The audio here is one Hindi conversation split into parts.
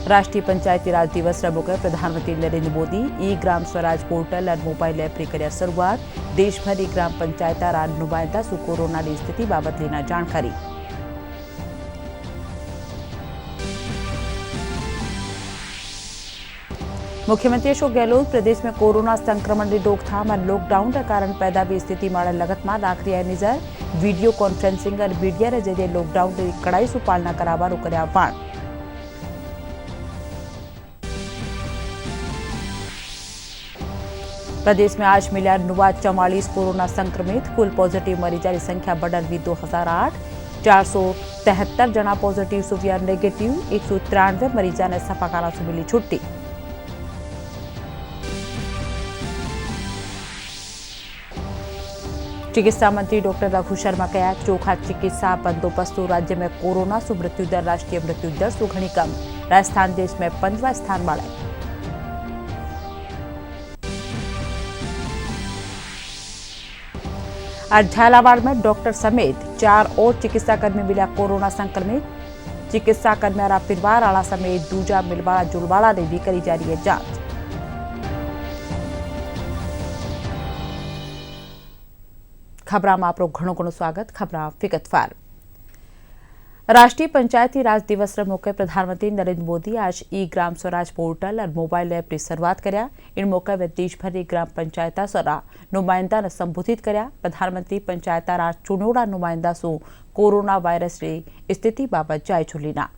राष्ट्रीय पंचायती राज दिवस मौके प्रधानमंत्री नरेंद्र मोदी ई ग्राम स्वराज पोर्टल और मोबाइल एप की કર્યા શરૂઆત। देशभर ग्राम पंचायत राज नुमाइंदा सु कोरोना की स्थिति बाबत लेना जानकारी। मुख्यमंत्री अशोक गहलोत प्रदेश में कोरोना संक्रमण की रोकथाम और लॉकडाउन के कारण पैदा हुई स्थिति में लगत में राख रहा नजर। वीडियो कॉन्फ्रेंसिंग और मीडिया के जरिए लॉकडाउन की कड़ाई से पालना करावारू कर्या आह्वान। प्रदेश में आज मिला नवा 44 कोरोना संक्रमित। कुल पॉजिटिव मरीजों की संख्या बढ़ हुई 2008। 473 जना पॉजिटिव सुविया नेगेटिव। 193 मरीजों ने सफाखाना से मिली छुट्टी। चिकित्सा मंत्री डॉक्टर रघु शर्मा कहा चोखा चिकित्सा बंदोबस्त राज्य में कोरोना सु मृत्यु दर राष्ट्रीय मृत्यु दर सु घनी कम। राजस्थान देश में 15वां स्थान वाले। आज झालावाड़ में डॉक्टर समेत 4 और चिकित्साकर्मी मिला कोरोना संक्रमित। चिकित्साकर्मी पिरवार आला समेत दूजा मिलवाड़ा जुलवाड़ा ने भी करी जा रही है जांच। खबरां में आपरो घणो घणो स्वागत। खबरां विगतवार। राष्ट्रीय पंचायती राज दिवस मौके प्रधानमंत्री नरेंद्र मोदी आज ई ग्राम स्वराज पोर्टल और मोबाइल एप की शुरुआत कर्या। इन मौके वे देशभर की ग्राम पंचायत सरा नुमाइंदा ने संबोधित कर्या। प्रधानमंत्री पंचायत राज चुनौड़ा नुमाइंदा सु कोरोना वायरस की स्थिति बाबत जायजो लीना।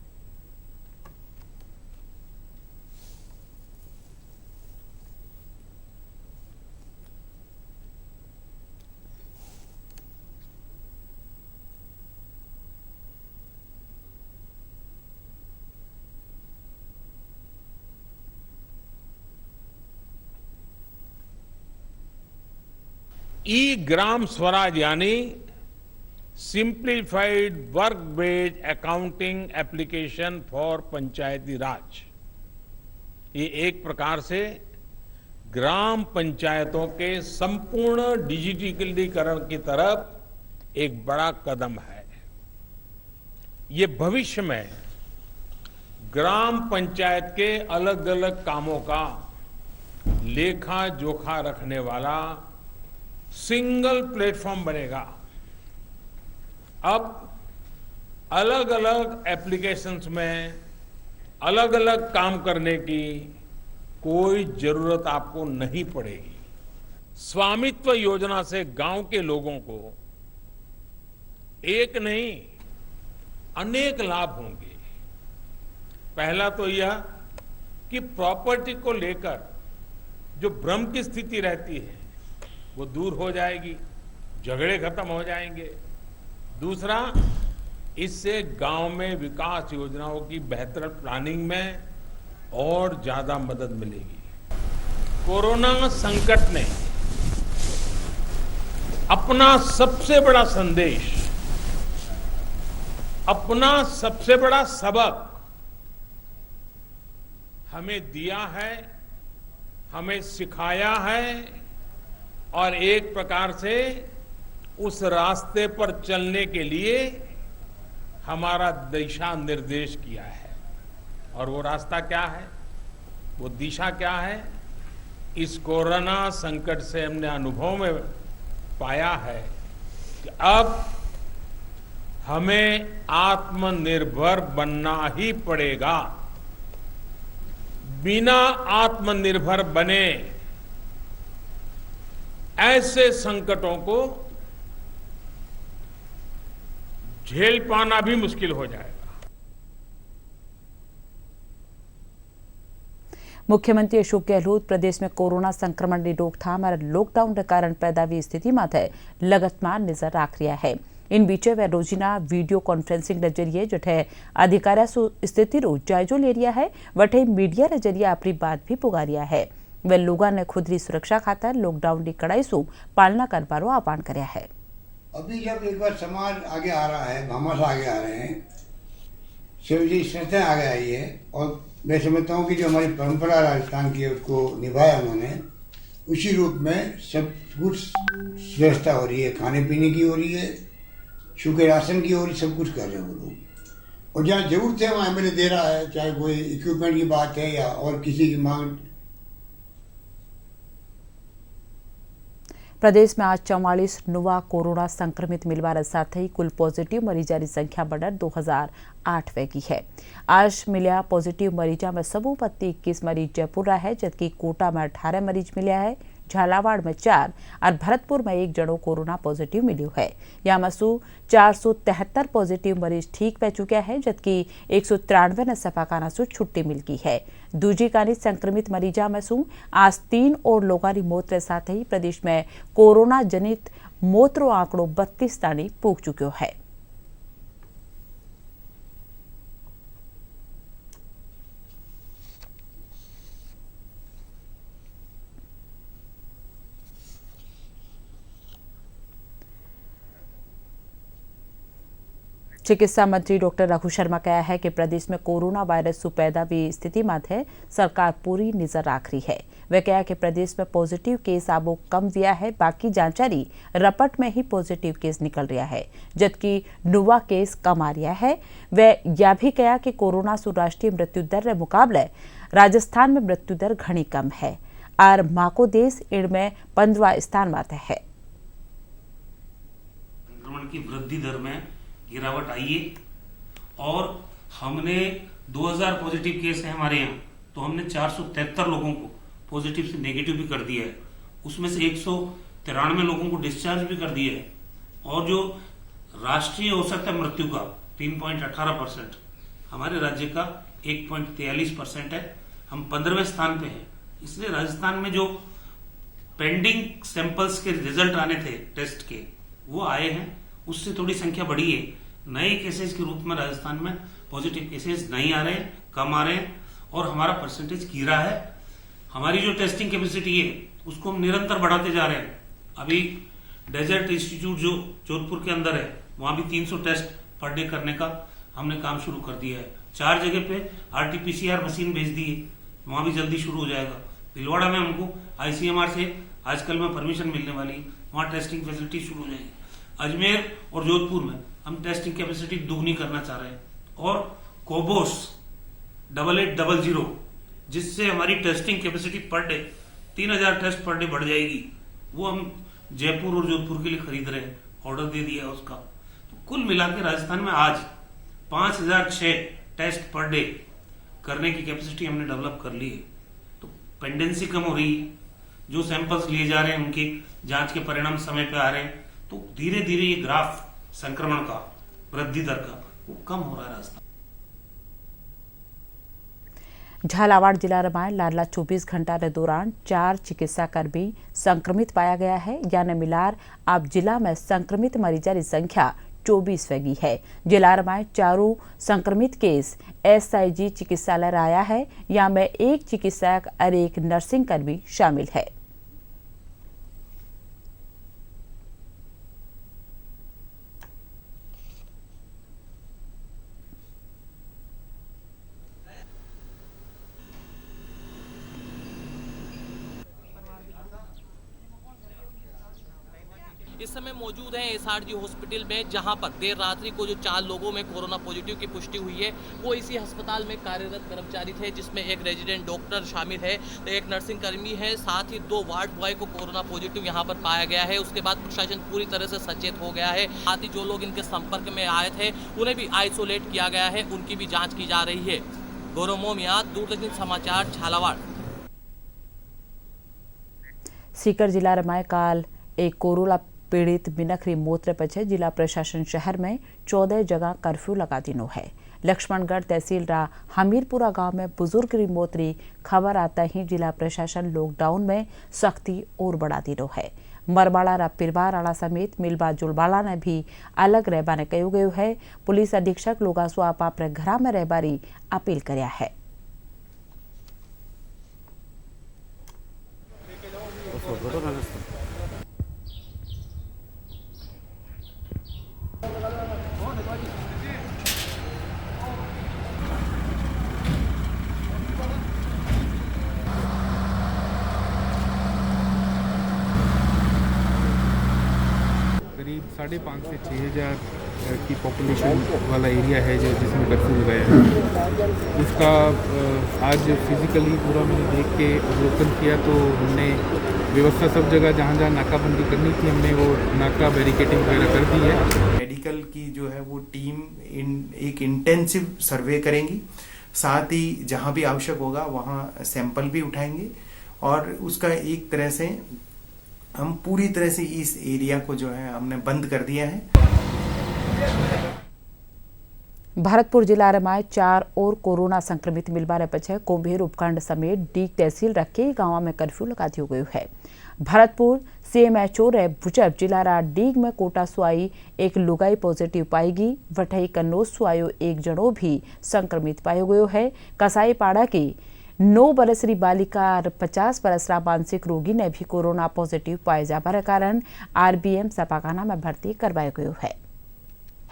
ई ग्राम स्वराज यानी simplified work based accounting application for Panchayati Raj. ये एक प्रकार से ग्राम पंचायतों के संपूर्ण डिजिटलीकरण की तरफ एक बड़ा कदम है। ये भविष्य में ग्राम पंचायत के अलग अलग कामों का लेखा जोखा रखने वाला सिंगल प्लेटफॉर्म बनेगा। अब अलग अलग एप्लीकेशंस में अलग अलग काम करने की कोई जरूरत आपको नहीं पड़ेगी। स्वामित्व योजना से गांव के लोगों को एक नहीं अनेक लाभ होंगे। पहला तो यह कि प्रॉपर्टी को लेकर जो भ्रम की स्थिति रहती है वो दूर हो जाएगी, झगड़े खत्म हो जाएंगे। दूसरा, इससे गांव में विकास योजनाओं की बेहतर प्लानिंग में और ज्यादा मदद मिलेगी। कोरोना संकट ने अपना सबसे बड़ा संदेश, अपना सबसे बड़ा सबक हमें दिया है, हमें सिखाया है और एक प्रकार से उस रास्ते पर चलने के लिए हमारा दिशा निर्देश किया है। और वो रास्ता क्या है, वो दिशा क्या है? इस कोरोना संकट से हमने अनुभव में पाया है कि अब हमें आत्मनिर्भर बनना ही पड़ेगा। बिना आत्मनिर्भर बने ऐसे संकटों को झेल पाना भी मुश्किल हो जाएगा। मुख्यमंत्री अशोक गहलोत प्रदेश में कोरोना संक्रमण की रोकथाम और लॉकडाउन के कारण पैदा हुई स्थिति में लगतमार नजर राख रहा है। इन बीचे वे रोजीना वीडियो कॉन्फ्रेंसिंग के जरिए जठे अधिकारियों सु स्थिति रो जायजो ले रहा है, वठे मीडिया के जरिए अपनी बात भी पुगा रहा है। वे लोगों ने खुद की सुरक्षा खातर लॉकडाउन की कड़ाई से पालना करने आह्वान किया है। अभी जब एक बार समाज आगे आ रहा है, भामाशाह आगे आ रहे हैं, शिव जी संस्थाएं आगे आई है और मैं समझता हूँ कि जो हमारी परंपरा राजस्थान की उसको निभाया उन्होंने, उसी रूप में सब कुछ व्यवस्था हो रही है, खाने पीने की हो रही है, सूखे राशन की हो रही, सब कुछ कर रहे हैं वो लोग। और जहाँ जरूरत है वहाँ एमएलए दे रहा है, चाहे कोई इक्विपमेंट की बात है या और किसी की मांग। प्रदेश में आज 44 नवा कोरोना संक्रमित मिलवाने साथ ही कुल पॉजिटिव मरीजों की संख्या बढ़कर 2008 की है। आज मिले पॉजिटिव मरीजों में सबूपत्ती 21 मरीज जयपुर रहा है, जबकि कोटा में 18 मरीज मिले हैं, झालावाड़ में 4 और भरतपुर में 1 जनो कोरोना पॉजिटिव मिलो है। यहाँ मसू 473 पॉजिटिव मरीज ठीक पै चुके हैं, जबकि 193 ने सफाखाना से छुट्टी मिल गई है। दूजी कानी संक्रमित मरीजा में सू आज 3 और लोगों की मौत के साथ ही प्रदेश में कोरोना जनित मौत रो आंकड़ो 32 ताणी पूग चुक्यो है। चिकित्सा मंत्री डॉक्टर रघु शर्मा कहा है कि प्रदेश में कोरोना वायरस से पैदा हुई स्थिति माथे सरकार पूरी नजर रख रही है। वे कहा कि प्रदेश में पॉजिटिव केस आबो कम हुआ है, बाकी जानकारी रपट में ही पॉजिटिव केस निकल रहा है, जबकि नुवा केस कम आ रहा है। वे यह भी कहा कि कोरोना से राष्ट्रीय मृत्यु दर के मुकाबले राजस्थान में मृत्यु दर घनी कम है और माको देश इनमें 15वां स्थान माते है। संक्रमण की वृद्धि दर में गिरावट आई है और हमने 2000 पॉजिटिव केस है हमारे यहाँ, तो हमने 473 लोगों को पॉजिटिव से नेगेटिव भी कर दिया है। उसमें से 193 लोगों को डिस्चार्ज भी कर दिया है और जो राष्ट्रीय औसत है मृत्यु का 3.18%, हमारे राज्य का 1.43% है। हम 15वें स्थान पे हैं। इसलिए राजस्थान में जो पेंडिंग सैंपल्स के रिजल्ट आने थे टेस्ट के, वो आए हैं, उससे थोड़ी संख्या बढ़ी है। नए केसेस के रूप में राजस्थान में पॉजिटिव केसेस नहीं आ रहे हैं, कम आ रहे हैं और हमारा परसेंटेज गिरा है। हमारी जो टेस्टिंग कैपेसिटी है उसको हम निरंतर बढ़ाते जा रहे हैं। अभी डेजर्ट इंस्टीट्यूट जो जोधपुर के अंदर है, वहां भी 300 टेस्ट पर डे करने का हमने काम शुरू कर दिया है। 4 जगह पे RT-PCR मशीन भेज दी है, वहां भी जल्दी शुरू हो जाएगा। भीलवाड़ा में हमको ICMR से आजकल में परमिशन मिलने वाली है, वहां टेस्टिंग फैसिलिटी शुरू हो जाएगी। अजमेर और जोधपुर में हम टेस्टिंग कैपेसिटी दुगनी करना चाह रहे हैं और कोबोस 8800 जिससे हमारी testing capacity per day 3000 test per day बढ़ जाएगी, वो हम जयपुर और जोधपुर के लिए खरीद रहे हैं, ऑर्डर दे दिया है उसका। तो कुल मिला के राजस्थान में आज 5006 टेस्ट पर डे करने की कैपेसिटी हमने डेवलप कर ली है। तो पेंडेंसी कम हो रही है, जो सैंपल्स लिए जा रहे हैं उनके जांच के परिणाम समय पे आ रहे हैं, तो धीरे धीरे ये ग्राफ संक्रमण का वृद्धि दर का वो कम हो रहा है राजस्थान। झालावाड़ जिला रमायण लाडला 24 घंटा के दौरान 4 चिकित्सा कर्मी संक्रमित पाया गया है, यानी मिलार अब जिला में संक्रमित मरीजों की संख्या 24 गई है। जिला रमायण 4 संक्रमित केस SIG चिकित्सालय आया है, यहाँ में 1 चिकित्सक और 1 नर्सिंग कर्मी शामिल है। इस समय मौजूद हैं SRG हॉस्पिटल में, जहां पर देर रात्रि को जो 4 लोगों में कोरोना पॉजिटिव की पुष्टि हुई है वो इसी अस्पताल में कार्यरत कर्मचारी थे, जिसमें एक रेजिडेंट डॉक्टर शामिल है, एक नर्सिंग कर्मी है, साथ ही 2 वार्ड बॉय को कोरोना पॉजिटिव यहां पर पाया गया है। उसके बाद प्रशासन पूरी तरह से सचेत हो गया है। साथ ही जो लोग इनके संपर्क में आए थे उन्हें भी आइसोलेट किया गया है, उनकी भी जाँच की जा रही है। गौरव मोमिया, दूरदर्शन समाचार, झालावाड़। सीकर जिला रमाय काल एक कोरोना पीड़ित बिनखरी मोत्र पछे जिला प्रशासन शहर में 14 जगह कर्फ्यू लगा दिनो है। लक्ष्मणगढ़ तहसील रा हमीरपुरा गांव में बुजुर्ग की मौतरी खबर आता ही जिला प्रशासन लॉकडाउन में सख्ती और बढ़ा दिनो है। मरबाड़ा रा पिरवाराड़ा समेत मिलबा जुलबाड़ा ने भी अलग रहबाने कहो गयो है। पुलिस अधीक्षक लोगासो आप अपने घर में रहबारी अपील कर्या है। करीब 5,500 से 6,000 की पॉपुलेशन वाला एरिया है जो जिसमें कर्फ्यू लगाया है, उसका आज फिज़िकली पूरा मैंने देख के अवलोकन किया। तो हमने व्यवस्था सब जगह जहाँ जहाँ नाकाबंदी करनी थी हमने वो नाका बैरिकेटिंग वगैरह कर दी है। मेडिकल की जो है वो टीम एक इंटेंसिव सर्वे करेंगी, साथ ही जहाँ भी आवश्यक होगा वहाँ सैंपल भी उठाएंगे और उसका एक तरह से हम पूरी तरह से इस एरिया को जो है हमने बंद कर दिया है। भरतपुर जिला में 4 और कोरोना संक्रमित मिलवाने पछे कुंभेर उपखंड समेत डीग तहसील रखे गांव में कर्फ्यू लगा दियो गयो है। भरतपुर सीएमएचओ रे भुजब जिला रा डीग में कोटा सुआई एक लुगाई पॉजिटिव पाईगी। वठई कन्नौज सुआयो एक जणो भी संक्रमित पायो गयो है। कसाई पाड़ा की 9 वर्षीय बालिका और 50 वर्षीय मानसिक रोगी ने भी कोरोना पॉजिटिव पाए जाने कारण आरबीएम सपाखाना में भर्ती करवाया गयो है।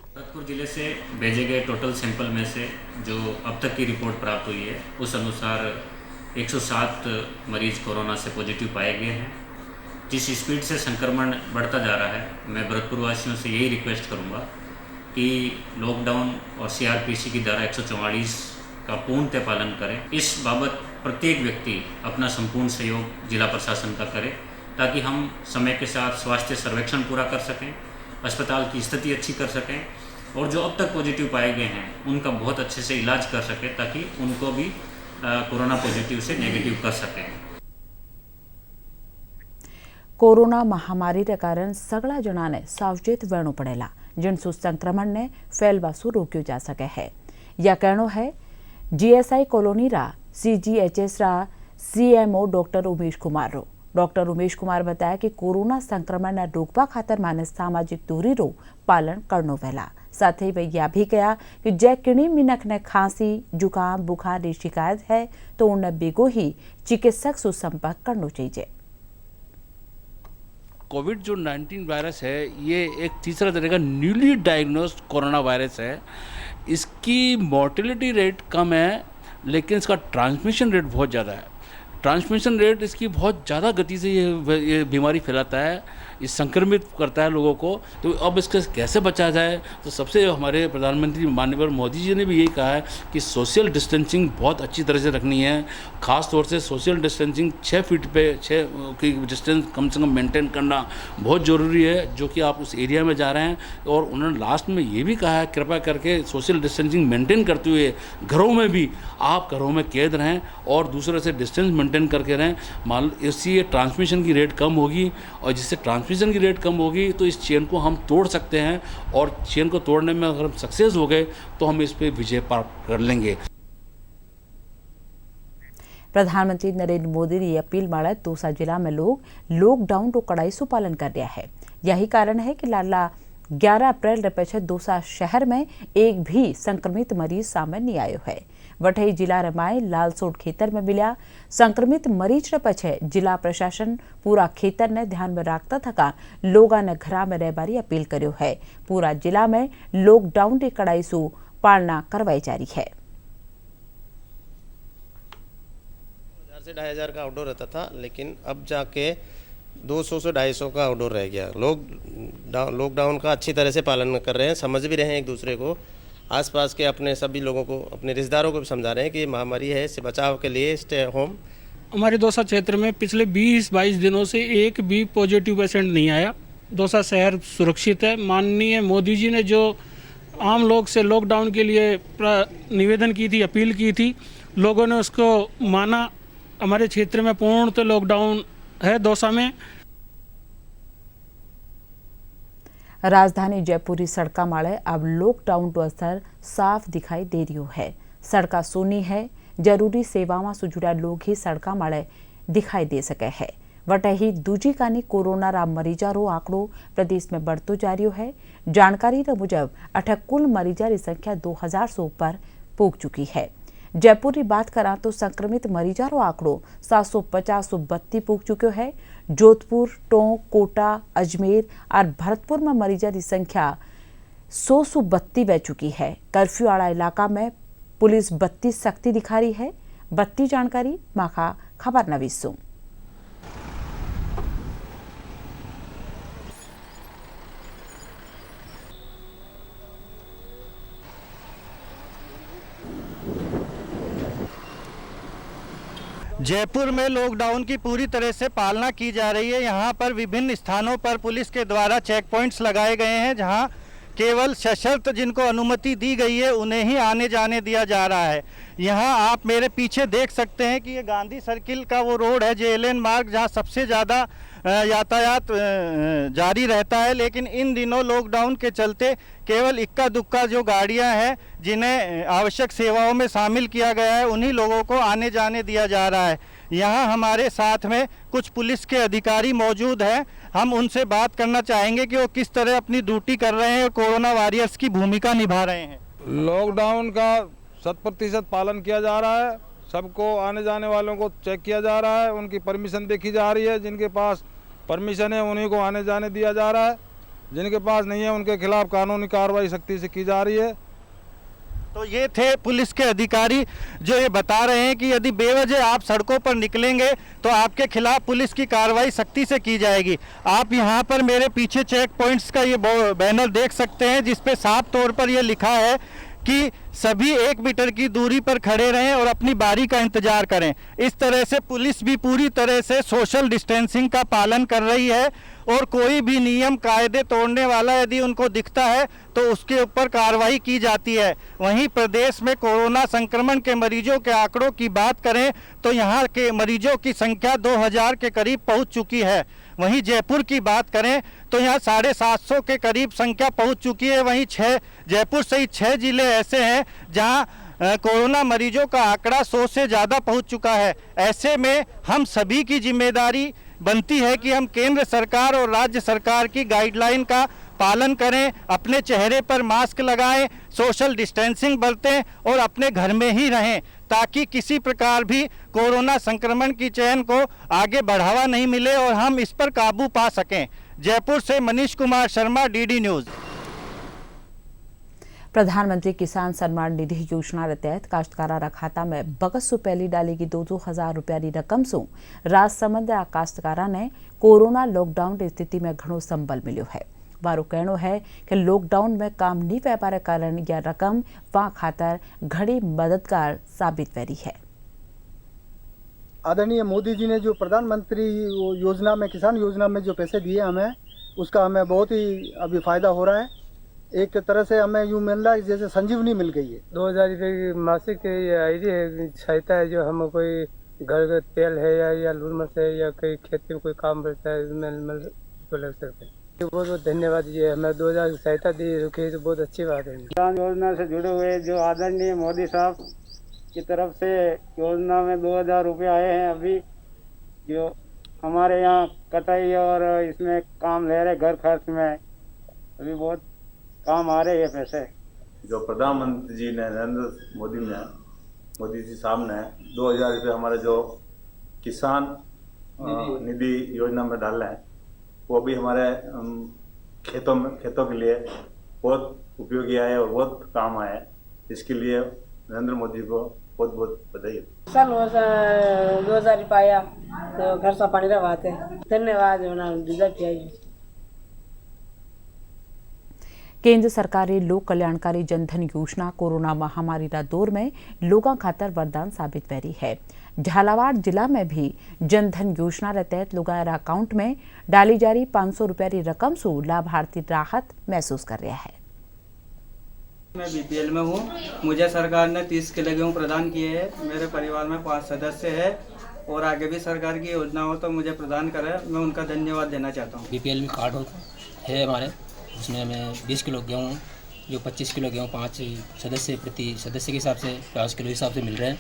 भरतपुर जिले से भेजे गए टोटल सैंपल में से जो अब तक की रिपोर्ट प्राप्त हुई है उस अनुसार 107 मरीज कोरोना से पॉजिटिव पाए गए हैं। जिस स्पीड से संक्रमण बढ़ता जा रहा है, मैं भरतपुर वासियों से यही रिक्वेस्ट करूंगा कि लॉकडाउन और सीआरपीसी की धारा 144 का पूर्णतः पालन करें। इस बाबत प्रत्येक व्यक्ति अपना संपूर्ण सहयोग जिला प्रशासन का करे ताकि हम समय के साथ स्वास्थ्य सर्वेक्षण पूरा कर सकें, अस्पताल की स्थिति अच्छी कर सकें और जो अब तक पॉजिटिव पाए गए हैं उनका बहुत अच्छे से इलाज कर सकें ताकि उनको भी कोरोना पॉजिटिव से नेगेटिव कर सकें। कोरोना महामारी के कारण सगळा जणा ने सावचेत रहना पड़ेला, जिनसु संक्रमण ने फैलवासु रोक्यो जा सके है। या कहनो है जीएसआई कॉलोनी रा सीजीएचएस रा सीएमओ डॉक्टर उमेश कुमार रो। डॉक्टर उमेश कुमार बताया कि कोरोना संक्रमण ने रोकवा खातर माने सामाजिक दूरी रो पालन करनो वहेला। साथ ही वे यह भी कहा कि जै किणी मिनख ने खांसी, जुकाम, बुखार की शिकायत है तो उन्हें बेगो ही चिकित्सक से संपर्क करना चाहिए। कोविड जो 19 वायरस है ये एक तीसरा तरह का न्यूली डायग्नोस्ड कोरोना वायरस है। इसकी मोर्टेलिटी रेट कम है लेकिन इसका ट्रांसमिशन रेट बहुत ज़्यादा है। ट्रांसमिशन रेट इसकी बहुत ज़्यादा गति से ये बीमारी फैलाता है, ये संक्रमित करता है लोगों को। तो अब इसका कैसे बचा जाए, तो सबसे हमारे प्रधानमंत्री माननीय मोदी जी ने भी यही कहा है कि सोशल डिस्टेंसिंग बहुत अच्छी तरह से रखनी है। ख़ास तौर से सोशल डिस्टेंसिंग 6 फीट पे 6 की डिस्टेंस कम से कम मेंटेन करना बहुत ज़रूरी है, जो कि आप उस एरिया में जा रहे हैं। और उन्होंने लास्ट में ये भी कहा है कृपया करके सोशल डिस्टेंसिंग मेंटेन करते हुए घरों में भी आप घरों में कैद रहें और दूसरे से डिस्टेंस मेंटेन करके रहें। मान इससे ट्रांसमिशन की रेट कम होगी और जिससे ट्रांसमिशन की रेट कम होगी तो इस चेन को हम तोड़ सकते हैं और चेन को तोड़ने में अगर हम सक्सेस हो गए तो हम इस पे विजय प्राप्त कर लेंगे। प्रधानमंत्री नरेंद्र मोदी की अपील माड़े दौसा जिला में लोग लॉकडाउन को कड़ाई से पालन कर रहा है। यही कारण है कि लाला 11 अप्रैल रे पछे दौसा शहर में एक भी संक्रमित मरीज सामने नहीं आयो है। वठई जिला रमाए लालसोट खेतर में मिला संक्रमित मरीज रे पछे जिला प्रशासन पूरा खेतर ने ध्यान में रखता थका लोगा ने घरा में रहबारी अपील कर्यो है। पूरा जिला में लॉकडाउन की कड़ाई से पालना करवाई जा रही है। 1000 से 2500 का आउटडोर रहता था, लेकिन अब जाके 200 से 250 का आउटडोर रह गया। लोग लॉकडाउन का अच्छी तरह से पालन कर रहे हैं, समझ भी रहे हैं एक दूसरे को। आसपास के अपने सभी लोगों को, अपने रिश्तेदारों को भी समझा रहे हैं कि ये महामारी है, इससे बचाव के लिए स्टे होम। हमारे दौसा क्षेत्र में पिछले 20-22 दिनों से एक भी पॉजिटिव पेशेंट नहीं आया। दौसा शहर सुरक्षित है। माननीय मोदी जी ने जो आम लोग से लॉकडाउन के लिए निवेदन की थी, अपील की थी, लोगों ने उसको माना। हमारे क्षेत्र में पूर्णतः लॉकडाउन है दौसा में। राजधानी जयपुरी सड़का माड़े अब लॉकडाउन तो असर साफ दिखाई दे रही है। सड़का सूनी है, जरूरी सेवाओं से जुड़ा लोग ही सड़का माड़े दिखाई दे सके है। वटे ही दूजी कानी कोरोना रा मरीजा रो आंकड़ो प्रदेश में बढ़तो जा रही है। जानकारी रे मुजब अठ कुल मरीजा की संख्या 2000 से ऊपर पहुंच चुकी है। जयपुर की बात करा तो संक्रमित मरीजा रो आंकड़ो 750-732 पहुंच चुक्यो है। जोधपुर, टोंक, कोटा, अजमेर और भरतपुर में मरीजा की संख्या 100-132 बह चुकी है। कर्फ्यू वाला इलाका में पुलिस 32 सख्ती दिखा रही है। 32 जानकारी माखा खबर नवीसू। जयपुर में लॉकडाउन की पूरी तरह से पालना की जा रही है। यहाँ पर विभिन्न स्थानों पर पुलिस के द्वारा चेक पॉइंट्स लगाए गए हैं, जहाँ केवल सशर्त जिनको अनुमति दी गई है उन्हें ही आने जाने दिया जा रहा है। यहाँ आप मेरे पीछे देख सकते हैं कि ये गांधी सर्किल का वो रोड है, जेएलएन मार्ग, जहाँ सबसे ज़्यादा यातायात जारी रहता है। लेकिन इन दिनों लॉकडाउन के चलते केवल इक्का दुक्का जो गाड़ियां हैं जिन्हें आवश्यक सेवाओं में शामिल किया गया है उन्हीं लोगों को आने जाने दिया जा रहा है। यहाँ हमारे साथ में कुछ पुलिस के अधिकारी मौजूद हैं, हम उनसे बात करना चाहेंगे कि वो किस तरह अपनी ड्यूटी कर रहे हैं और कोरोना वॉरियर्स की भूमिका निभा रहे हैं। लॉकडाउन का 100% पालन किया जा रहा है, सबको आने जाने वालों को चेक किया जा रहा है, उनकी परमिशन देखी जा रही है। जिनके पास परमिशन है उन्हीं को आने जाने दिया जा रहा है, जिनके पास नहीं है उनके खिलाफ कानूनी कार्रवाई सख्ती से की जा रही है। तो ये थे पुलिस के अधिकारी जो ये बता रहे हैं कि यदि बेवजह आप सड़कों पर निकलेंगे तो आपके खिलाफ पुलिस की कार्रवाई सख्ती से की जाएगी। आप यहाँ पर मेरे पीछे चेक पॉइंट्स का ये बैनर देख सकते हैं, जिस पे साफ तौर पर ये लिखा है कि सभी 1 मीटर की दूरी पर खड़े रहें और अपनी बारी का इंतजार करें। इस तरह से पुलिस भी पूरी तरह से सोशल डिस्टेंसिंग का पालन कर रही है और कोई भी नियम कायदे तोड़ने वाला यदि उनको दिखता है तो उसके ऊपर कार्रवाई की जाती है। वहीं प्रदेश में कोरोना संक्रमण के मरीजों के आंकड़ों की बात करें तो यहाँ के मरीजों की संख्या 2000 के करीब पहुँच चुकी है। वहीं जयपुर की बात करें तो यहाँ 750 के करीब संख्या पहुँच चुकी है। वहीं जयपुर सहित 6 जिले ऐसे हैं जहाँ कोरोना मरीजों का आंकड़ा 100 से ज़्यादा पहुँच चुका है। ऐसे में हम सभी की जिम्मेदारी बनती है कि हम केंद्र सरकार और राज्य सरकार की गाइडलाइन का पालन करें, अपने चेहरे पर मास्क लगाएं, सोशल डिस्टेंसिंग बरतें और अपने घर में ही रहें, ताकि किसी प्रकार भी कोरोना संक्रमण की चेन को आगे बढ़ावा नहीं मिले और हम इस पर काबू पा सकें। जयपुर से मनीष कुमार शर्मा, डीडी न्यूज़। प्रधानमंत्री किसान सम्मान निधि योजना के तहत काश्तकारा खाता में बगस सु पहली डालेगी 2-2 हजार रुपया की रकम सु राजसमंद काश्तकारा ने कोरोना लॉकडाउन की स्थिति में घणो संबल मिलो है। वारो कहनो है कि लॉकडाउन में काम नहीं वे पारे कारण यह रकम वहां खातर घड़ी मददगार साबित वेरी है। आदरणीय मोदी जी ने जो प्रधानमंत्री योजना में, किसान योजना में जो पैसे दिए हमें, उसका हमें बहुत ही अभी फायदा हो रहा है। एक तरह से हमें यूँ मिल रहा है जैसे संजीवनी मिल गई है। 2000 रुपये की मासिक है सहायता है, जो हम कोई घर का तेल है या लून मिर्च है या कहीं खेती में कोई काम करता है मिल तो लग सकते हैं। बहुत बहुत धन्यवाद जी, हमें 2000 की सहायता दी रुकी तो बहुत अच्छी बात है। किसान योजना से जुड़े हुए जो आदरणीय मोदी साहब की तरफ से योजना में 2000 रुपये आए हैं, अभी जो हमारे यहाँ कटाई और इसमें काम ले रहे घर खर्च में, अभी बहुत काम आ रहे हैं पैसे। जो प्रधानमंत्री जी ने, नरेंद्र मोदी जी साहब ने 2000 रुपये हमारे जो किसान निधि योजना में डाले हैं, वो भी हमारे खेतों के लिए बहुत उपयोगी आए और बहुत काम आए। इसके लिए नरेंद्र मोदी को बहुत बहुत बधाई। साल 2000 रुपया आया तो घर सा पानी का बात है। धन्यवाद। केंद्र सरकार की लोक कल्याणकारी जनधन योजना कोरोना महामारी का दौर में लोगों खातर वरदान साबित वेरी है। झालावाड़ जिला में भी जनधन योजना के तहत लोगों अकाउंट में डाली जा रही 500 रुपया की रकम से लाभार्थी राहत महसूस कर रहा है। मैं बीपीएल में हूँ, मुझे सरकार ने 30 किलो गेहूँ प्रदान किए हैं। मेरे परिवार में 5 सदस्य है और आगे भी सरकार की योजना हो तो मुझे प्रदान करे, मैं उनका धन्यवाद देना चाहता हूँ। बीपीएल में कार्ड है हमारे, उसमें हमें 20 किलो गेहूँ, जो 25 किलो गेहूँ 5 सदस्य प्रति सदस्य के हिसाब से 50 किलो हिसाब से मिल रहे हैं।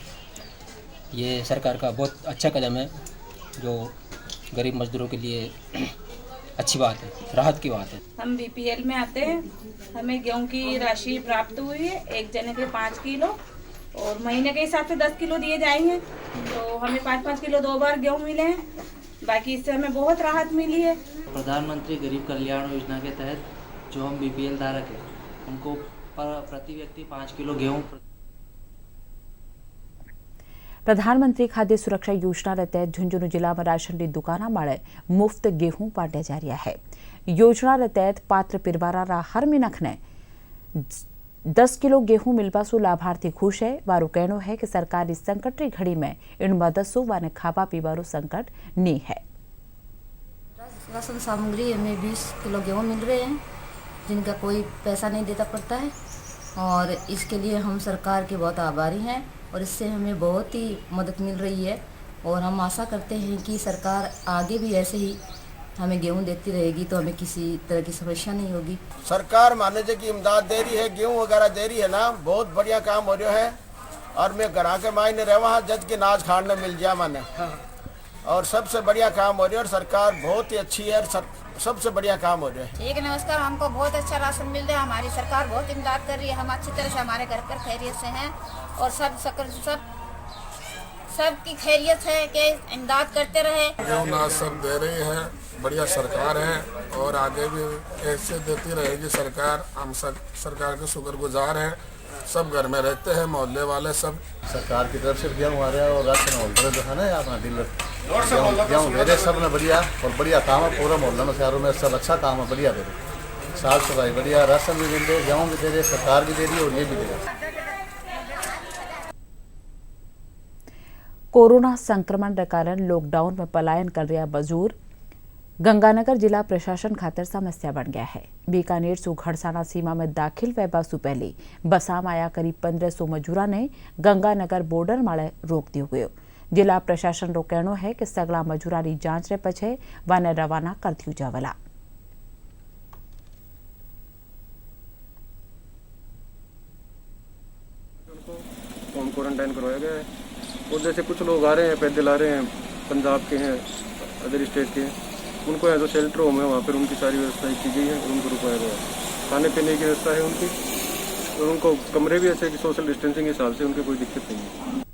ये सरकार का बहुत अच्छा कदम है, जो गरीब मजदूरों के लिए अच्छी बात है, राहत की बात है। हम बीपीएल में आते हैं, हमें गेहूं की राशि प्राप्त हुई है, एक जने के 5 किलो और महीने के हिसाब से 10 किलो दिए जाएंगे, तो हमें 5-5 किलो 2 बार गेहूं मिले हैं। बाकी इससे हमें बहुत राहत मिली है। प्रधानमंत्री गरीब कल्याण योजना के तहत जो हम बीपीएल धारक हैं, उनको प्रति व्यक्ति 5 किलो गेहूँ। प्रधानमंत्री खाद्य सुरक्षा योजना के तहत झुंझुनू जिला में राशन की दुकाना माड़े मुफ्त गेहूं बांटा जा रहा है। योजना के तहत पात्र परिवार हर मिनख ने 10 किलो गेहूं मिलवा सु लाभार्थी खुश है। वारो कहनो है कि सरकार इस संकट की घड़ी में इन मदद सु वाने खावा पीवारो संकट नी है। राशन सामग्री हमें 20 किलो गेहूँ मिल रहे हैं, जिनका कोई पैसा नहीं देता पड़ता है, और इसके लिए हम सरकार के बहुत आभारी हैं और इससे हमें बहुत ही मदद मिल रही है। और हम आशा करते हैं कि सरकार आगे भी ऐसे ही हमें गेहूँ देती रहेगी तो हमें किसी तरह की समस्या नहीं होगी। सरकार माने की इमदाद दे रही है, गेहूँ वगैरह दे रही है ना, बहुत बढ़िया काम हो रहा है। और मैं घर के मायने रहा जज के नाच खाने मिल गया मैंने, और सबसे बढ़िया काम हो रहा है और सरकार बहुत ही अच्छी है, सबसे बढ़िया काम हो रहा है। ठीक, नमस्कार। हमको बहुत अच्छा राशन मिल रहा है, हमारी सरकार बहुत इमदाद कर रही है, हम अच्छी तरह से हमारे घर पर खैरियत से हैं और सबकी खैरियत है कि इमदाद करते रहे। गेहूँ सब दे रही है, बढ़िया सरकार है और आगे भी ऐसे देती रहेगी सरकार। हम सब सरकार के शुक्रगुजार हैं, सब घर में रहते हैं, मोहल्ले वाले सब। सरकार की तरफ से गेहूँ आ रहा है और राशन होल्डर जो है ना अपना डीलर गेहूँ दे रहे, सब ने बढ़िया और बढ़िया काम है। पूरा मोहल्ला में शहरों में सब अच्छा काम है, बढ़िया दे रहे, साफ सफाई बढ़िया, राशन भी मिल रहे, गेहूँ भी दे रहे, सरकार भी दे रही है और ये भी दे रही। कोरोना संक्रमण के कारण लॉकडाउन में पलायन कर रहा मजूर गंगानगर जिला प्रशासन खातर समस्या बन गया है। बीकानेर सु घड़साना सीमा में दाखिल वह सु पहले बसा में आया करीब 1500 मजूरा ने गंगानगर बॉर्डर माळे रोक दियो गयो। जिला प्रशासन रो कहनो है कि सगला मजूरा री जांच रे पछे वाने रवाना कर दियो जावला। होम क्वारंटाइन करवाया गया है और जैसे कुछ लोग आ रहे हैं, पैदल आ रहे हैं, पंजाब के हैं, अदर स्टेट के, उनको यहाँ जो शेल्टर होम है वहाँ पर उनकी सारी व्यवस्थाएं की गई है, उनको रुकवाया गया है। खाने पीने की व्यवस्था है उनकी और उनको कमरे भी ऐसे कि सोशल डिस्टेंसिंग के हिसाब से उनकी कोई दिक्कत नहीं है।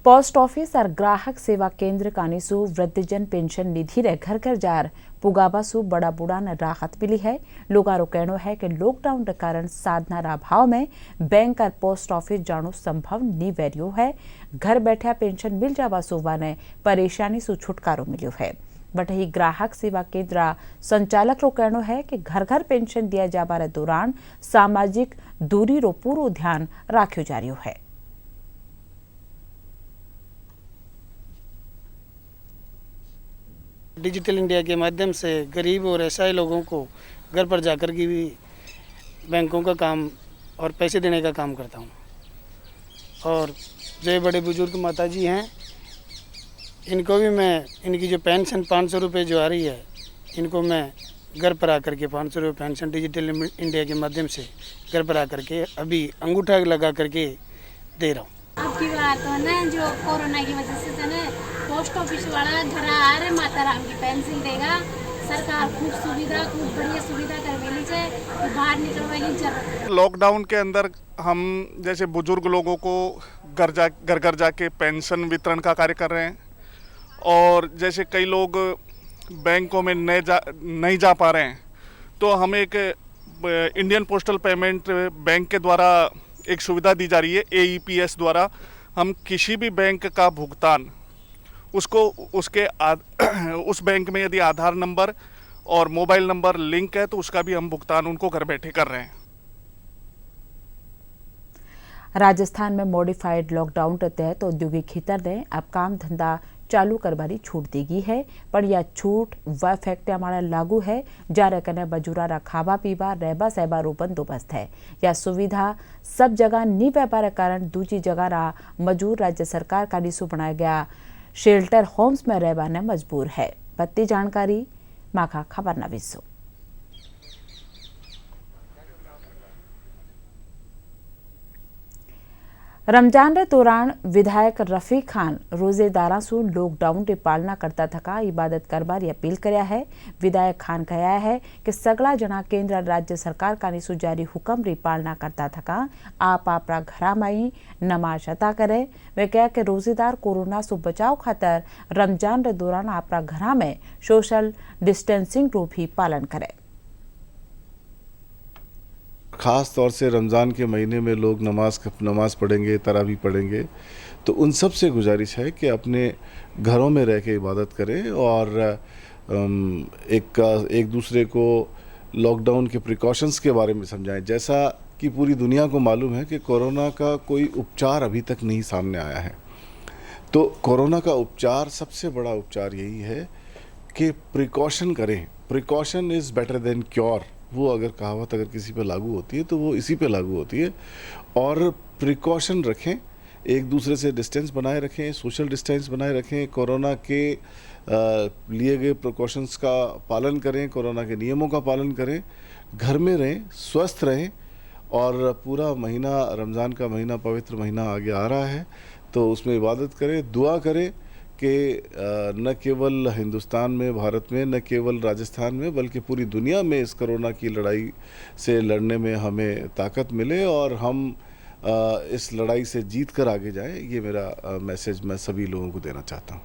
पोस्ट ऑफिस और ग्राहक सेवा केंद्र कानीसु वृद्धजन पेंशन निधि रे घर घर जार पुगाबासु बड़ा बूढ़ा ने राहत मिली है। लोगारो कहनो है कि लॉकडाउन के कारण साधना रा अभाव में बैंक और पोस्ट ऑफिस जानो संभव नी वेरियो है। घर बैठा पेंशन मिल जावासु वाने परेशानी सु छुटकारो मिलियो है। बट ही ग्राहक सेवा केंद्र संचालक रो कहनो है कि घर घर पेंशन दिया जाबा रे दौरान सामाजिक दूरी रो पूरो ध्यान राख्यो जा रह्यो है। डिजिटल इंडिया के माध्यम से गरीब और असहाय लोगों को घर पर जाकर के भी बैंकों का काम और पैसे देने का काम करता हूं। और जो बड़े बुजुर्ग माता जी हैं, इनको भी मैं इनकी जो पेंशन 500 रुपये जो आ रही है, इनको मैं घर पर आकर के 500 रुपये पेंशन डिजिटल इंडिया के माध्यम से घर पर आकर के अभी अंगूठा लगा करके दे रहा हूँ। आपकी बात हो ना, जो कोरोना की वजह से ना पोस्ट ऑफिस वाला घर आ रहे माता राम की पेंशन देगा। सरकार खूब सुविधा, खूब बढ़िया सुविधा करवेली है, तो बाहर निकलने की जरूरत। लॉकडाउन के अंदर हम जैसे बुजुर्ग लोगों को घर घर जाके पेंशन वितरण का कार्य कर रहे हैं, और जैसे कई लोग बैंकों में नहीं जा पा रहे हैं, तो हम एक इंडियन पोस्टल पेमेंट बैंक के द्वारा एक सुविधा दी जा रही है। AEPS द्वारा हम किसी भी बैंक का भुगतान उसको उस बैंक में यदि आधार नंबर और मोबाइल नंबर लिंक है तो उसका भी हम भुगतान उनको घर बैठे कर रहे हैं। राजस्थान में मॉडिफाइड लॉकडाउन के तहत औद्योगिक क्षेत्र ने अब काम धंधा चालू करवानी छूट देगी है, पर यह छूट वह फैक्ट्रिया माड़ा लागू है जारे कने मजूरा रा खावा पीवा रहबा सहबा रो बंदोबस्त है। यह सुविधा सब जगह नी व्यापार कारण दूसरी जगह रा मजूर राज्य सरकार का निसु बनाया गया शेल्टर होम्स में रहबा ने मजबूर है। पत्ती जानकारी माखा खबर नवीसो। रमजान रे दौरान विधायक रफीक खान रोजेदारा सु लॉकडाउन की पालना करता थका इबादत करबार अपील करया है। विधायक खान कहा है कि सगला जना केंद्र राज्य सरकार का निसु जारी हुक्म री पालना करता थका आप आपरा घरा में नमाज अता करे। वे कहा कि रोजेदार कोरोना सु बचाव खातर रमजान रे दौरान आपरा घरा में सोशल डिस्टेंसिंग रो भी पालन करे। ख़ास तौर से रमज़ान के महीने में लोग नमाज पढ़ेंगे, तरावी पढ़ेंगे, तो उन सब से गुजारिश है कि अपने घरों में रह के इबादत करें और एक दूसरे को लॉकडाउन के प्रिकॉशंस के बारे में समझाएं। जैसा कि पूरी दुनिया को मालूम है कि कोरोना का कोई उपचार अभी तक नहीं सामने आया है, तो कोरोना का उपचार, सबसे बड़ा उपचार यही है कि प्रिकॉशन करें। Precaution is better than cure, वो अगर कहावत अगर किसी पे लागू होती है तो वो इसी पे लागू होती है। और प्रिकॉशन रखें, एक दूसरे से डिस्टेंस बनाए रखें, सोशल डिस्टेंस बनाए रखें, कोरोना के लिए गए प्रिकॉशंस का पालन करें, कोरोना के नियमों का पालन करें, घर में रहें, स्वस्थ रहें। और पूरा महीना, रमज़ान का महीना, पवित्र महीना आगे आ रहा है, तो उसमें इबादत करें, दुआ करें कि न केवल हिंदुस्तान में, भारत में, न केवल राजस्थान में, बल्कि पूरी दुनिया में इस कोरोना की लड़ाई से लड़ने में हमें ताकत मिले और हम इस लड़ाई से जीत कर आगे जाएं। ये मेरा मैसेज मैं सभी लोगों को देना चाहता हूँ।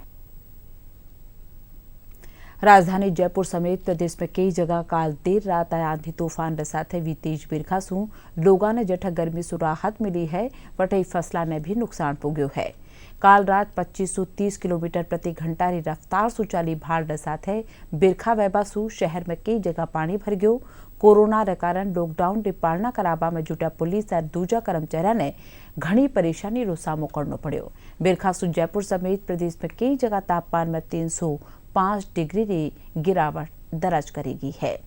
राजधानी जयपुर समेत प्रदेश में कई जगह काल देर रात आया आंधी तूफान के साथ भी तेज बिरखा सू लोगों ने जठ गर्मी से राहत मिली है, वटई फसला ने भी नुकसान पुग्यो है। काल रात 2530 किलोमीटर प्रति घंटा री रफ्तार से चाली भार साथ बिरखा वहबा सू शहर में कई जगह पानी भर गयो। कोरोना के कारण लॉकडाउन की पालना करावा में जुटा पुलिस और दूजा कर्मचारी ने घनी परेशानी रो सामनो करना पड़ो। बिरखा सू जयपुर समेत प्रदेश में कई जगह तापमान में 305 डिग्री री गिरावट दर्ज करेगी है।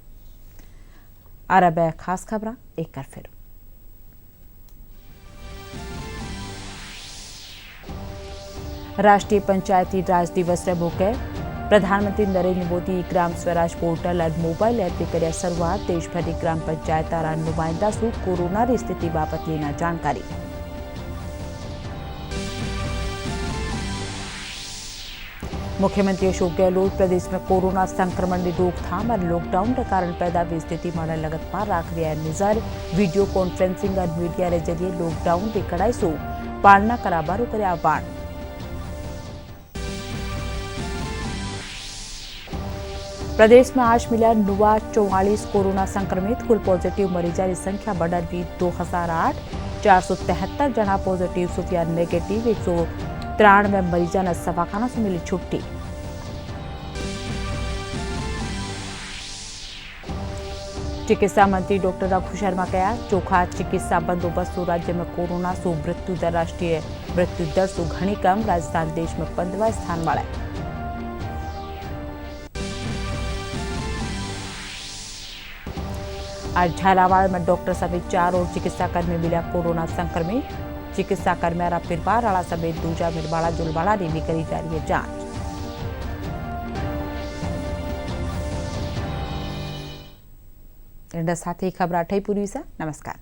अरब खास खबर एक बार फिर। राष्ट्रीय पंचायती राज दिवस रे मौके प्रधानमंत्री नरेंद्र मोदी ग्राम स्वराज पोर्टल और मोबाइल ऐप की करिया शुरुआत। देश भर की ग्राम पंचायत और नुमाइंदा से कोरोना की स्थिति बाबत लेना जानकारी। मुख्यमंत्री अशोक गहलोत प्रदेश में कोरोना संक्रमण की रोकथाम और लॉकडाउन के कारण पैदा हुई स्थिति पर लगातार रख रहा है नजर। वीडियो कॉन्फ्रेंसिंग और मीडिया के जरिए लॉकडाउन की कड़ाई से पालना कराबारो करे आह्वान। प्रदेश में आज मिला नुआ 44 कोरोना संक्रमित। कुल पॉजिटिव मरीजों की संख्या बढ़कर भी 2008। 473 जना पॉजिटिव सुफिया नेगेटिव। 193 मरीजों ने दवाखाना से मिली छुट्टी। चिकित्सा मंत्री डॉक्टर रघु शर्मा कहा चोखा चिकित्सा बंदोबस्त राज्य में कोरोना से मृत्यु दर राष्ट्रीय मृत्यु दर से घनी कम। राजस्थान देश में 15वां स्थान वाला है। आज झालावाड़ में डॉक्टर समेत 4 और चिकित्सा कर्मी मिला कोरोना संक्रमित। चिकित्सा कर्मी और परिवार वाला समेत दूजा मिरवाड़ा जुलवाड़ा ने भी करी जा रही है जांच। साथ ही खबर 8 पूरी। नमस्कार।